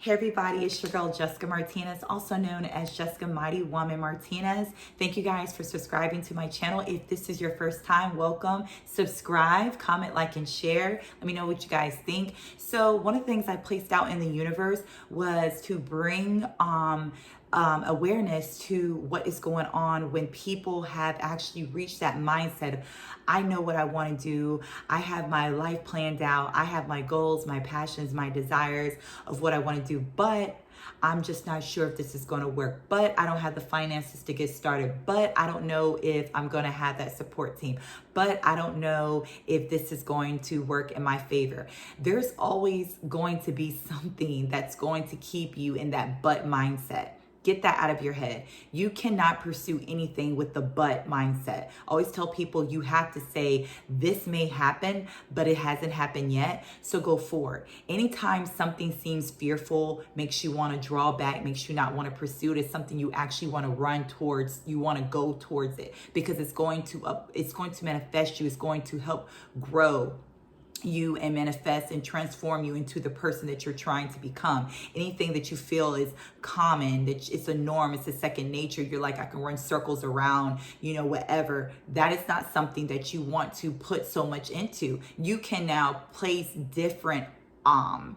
Hey everybody, it's your girl Jessica Martinez, also known as Jessica Mighty Woman Martinez. Thank you guys for subscribing to my channel. If this is your first time, welcome. Subscribe, comment, like, and share. Let me know what you guys think. So one of the things I placed out in the universe was to bring awareness to what is going on when people have actually reached that mindset of, I know what I want to do. I have my life planned out. I have my goals, my passions, my desires of what I want to do, but I'm just not sure if this is going to work, but I don't have the finances to get started, but I don't know if I'm going to have that support team, but I don't know if this is going to work in my favor. There's always going to be something that's going to keep you in that but mindset. Get that out of your head. You cannot pursue anything with the but mindset. I always tell people you have to say, this may happen, but it hasn't happened yet. So go forward. Anytime something seems fearful, makes you want to draw back, makes you not want to pursue it, it's something you actually want to run towards. You want to go towards it because it's going to manifest you. It's going to help grow you and manifest and transform you into the person that you're trying to become. Anything that you feel is common, that it's a norm, it's a second nature, you're like, I can run circles around, whatever. That is not something that you want to put so much into. You can now place different, obstacles,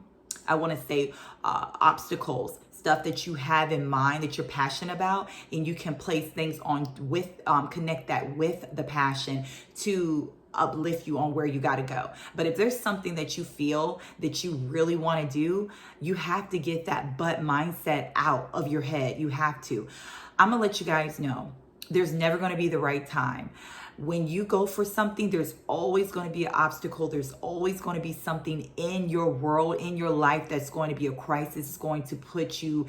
stuff that you have in mind that you're passionate about, and you can place things on with, connect that with the passion to uplift you on where you got to go. But if there's something that you feel that you really want to do, you have to get that but mindset out of your head. You have to. I'm going to let you guys know, there's never going to be the right time. When you go for something, there's always going to be an obstacle. There's always going to be something in your world, in your life, that's going to be a crisis. It's going to put you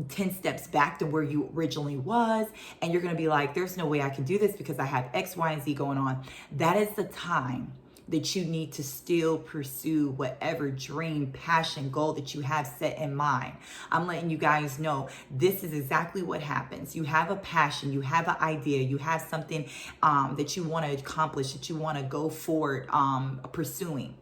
10 steps back to where you originally was, and you're going to be like, there's no way I can do this because I have X, Y, and Z going on. That is the time that you need to still pursue whatever dream, passion, goal that you have set in mind. I'm letting you guys know this is exactly what happens. You have a passion, you have an idea, you have something that you want to accomplish, that you want to go forward pursuing.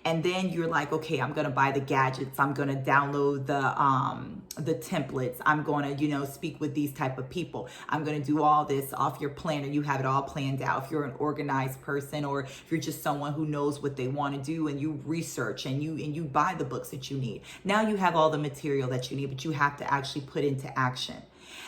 And then you're like, okay, I'm going to buy the gadgets. I'm going to download the templates. I'm going to, speak with these type of people. I'm going to do all this off your planner. You have it all planned out. If you're an organized person, or if you're just someone who knows what they want to do, and you research and you buy the books that you need. Now you have all the material that you need, but you have to actually put into action.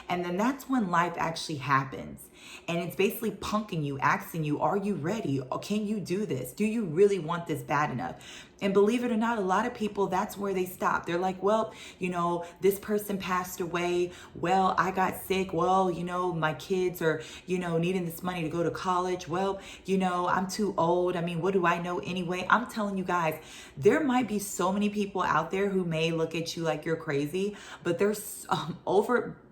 And then that's when life actually happens. And it's basically punking you, asking you, are you ready? Or can you do this? Do you really want this bad enough? And believe it or not, a lot of people, that's where they stop. They're like, well, this person passed away. Well, I got sick. Well, my kids are, needing this money to go to college. Well, I'm too old. I mean, what do I know anyway? I'm telling you guys, there might be so many people out there who may look at you like you're crazy, but there's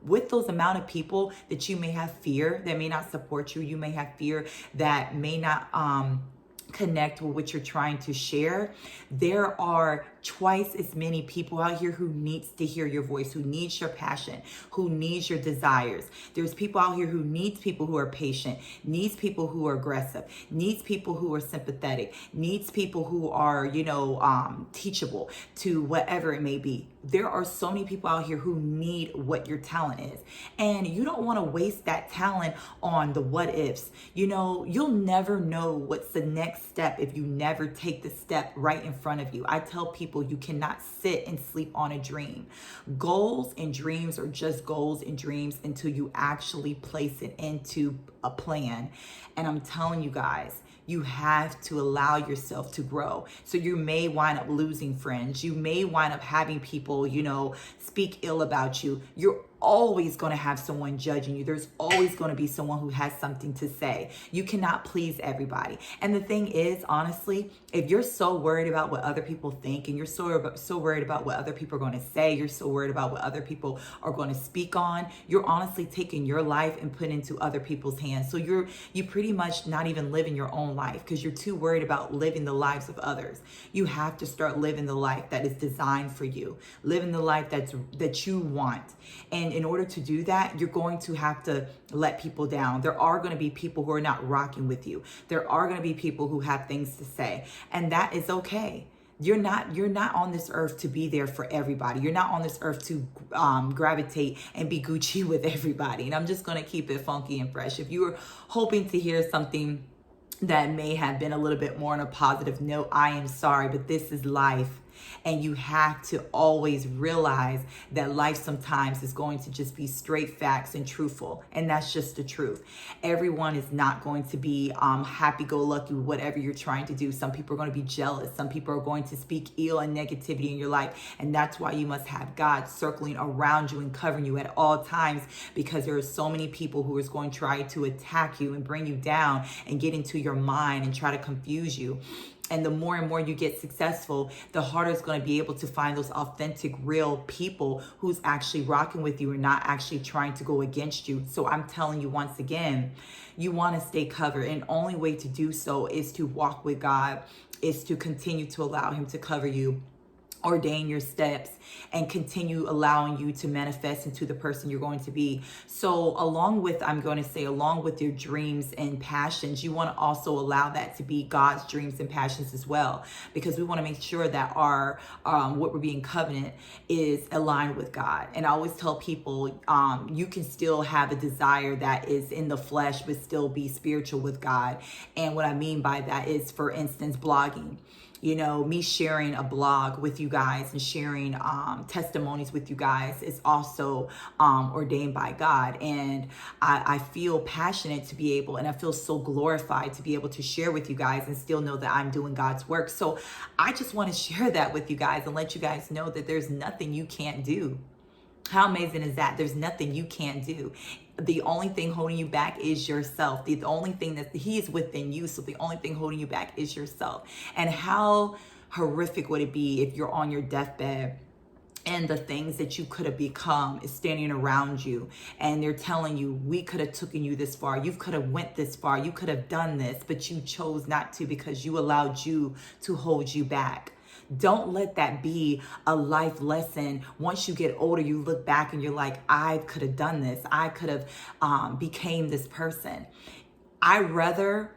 with those amount of people that you may have fear, that may not support you. You may have fear that may not, connect with what you're trying to share. There are twice as many people out here who needs to hear your voice, who needs your passion, who needs your desires. There's people out here who needs people who are patient, needs people who are aggressive, needs people who are sympathetic, needs people who are, teachable to whatever it may be. There are so many people out here who need what your talent is. And you don't want to waste that talent on the what ifs. You'll never know what's the next step if you never take the step right in front of you. I tell people you cannot sit and sleep on a dream. Goals and dreams are just goals and dreams until you actually place it into a plan. And I'm telling you guys, you have to allow yourself to grow. So you may wind up losing friends. You may wind up having people, speak ill about you. You're always going to have someone judging you. There's always going to be someone who has something to say. You cannot please everybody. And the thing is, honestly, if you're so worried about what other people think, and you're so worried about what other people are going to say, you're so worried about what other people are going to speak on, you're honestly taking your life and putting it into other people's hands. So you pretty much not even living your own life because you're too worried about living the lives of others. You have to start living the life that is designed for you, living the life that you want. And in order to do that, you're going to have to let people down. There are going to be people who are not rocking with you. There are going to be people who have things to say, and that is okay. You're not on this earth to be there for everybody. You're not on this earth to gravitate and be Gucci with everybody. And I'm just going to keep it funky and fresh. If you were hoping to hear something that may have been a little bit more on a positive note, I am sorry, but this is life. And you have to always realize that life sometimes is going to just be straight facts and truthful. And that's just the truth. Everyone is not going to be happy-go-lucky with whatever you're trying to do. Some people are going to be jealous. Some people are going to speak ill and negativity in your life. And that's why you must have God circling around you and covering you at all times, because there are so many people who is going to try to attack you and bring you down and get into your mind and try to confuse you. And the more and more you get successful, the harder it's going to be able to find those authentic, real people who's actually rocking with you and not actually trying to go against you. So I'm telling you once again, you want to stay covered. And the only way to do so is to walk with God, is to continue to allow him to cover you, ordain your steps, and continue allowing you to manifest into the person you're going to be. So along with your dreams and passions, you want to also allow that to be God's dreams and passions as well, because we want to make sure that our what we're being covenant is aligned with God. And I always tell people, you can still have a desire that is in the flesh but still be spiritual with God. And what I mean by that is, for instance, blogging. You know, me sharing a blog with you guys and sharing testimonies with you guys is also ordained by God. And I feel passionate to be able, and I feel so glorified to be able to share with you guys and still know that I'm doing God's work. So I just want to share that with you guys and let you guys know that there's nothing you can't do. How amazing is that? There's nothing you can't do. The only thing holding you back is yourself. The only thing that he is within you. So the only thing holding you back is yourself. And how horrific would it be if you're on your deathbed and the things that you could have become is standing around you, and they're telling you, we could have taken you this far, you could have went this far, you could have done this, but you chose not to because you allowed you to hold you back. Don't let that be a life lesson. Once you get older, you look back and you're like, I could have done this. I could have became this person. I rather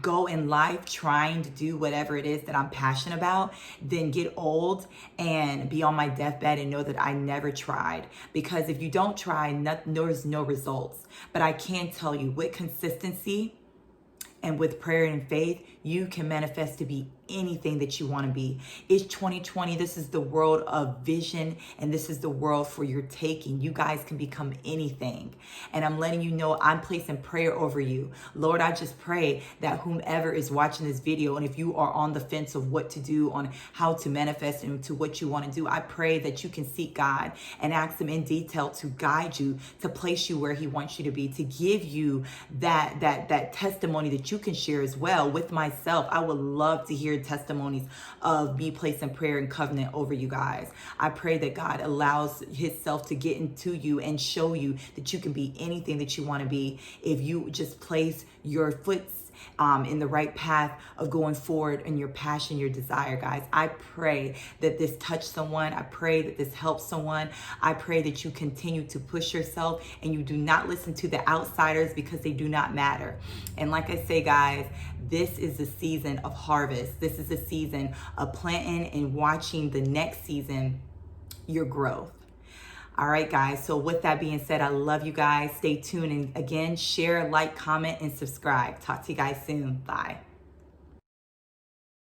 go in life trying to do whatever it is that I'm passionate about than get old and be on my deathbed and know that I never tried. Because if you don't try, there's no results. But I can tell you, with consistency and with prayer and faith, you can manifest to be anything that you want to be. It's 2020. This is the world of vision, and this is the world for your taking. You guys can become anything. And I'm letting you know, I'm placing prayer over you. Lord, I just pray that whomever is watching this video, and if you are on the fence of what to do, on how to manifest into what you want to do, I pray that you can seek God and ask him in detail to guide you, to place you where he wants you to be, to give you that testimony that you can share as well. With myself, I would love to hear testimonies of me placing prayer and covenant over you guys. I pray that God allows himself to get into you and show you that you can be anything that you want to be if you just place your foot in the right path of going forward in your passion, your desire, guys. I pray that this touched someone. I pray that this helps someone. I pray that you continue to push yourself and you do not listen to the outsiders, because they do not matter. And like I say, guys, this is a season of harvest. This is a season of planting and watching the next season, your growth. All right, guys. So with that being said, I love you guys. Stay tuned. And again, share, like, comment, and subscribe. Talk to you guys soon. Bye.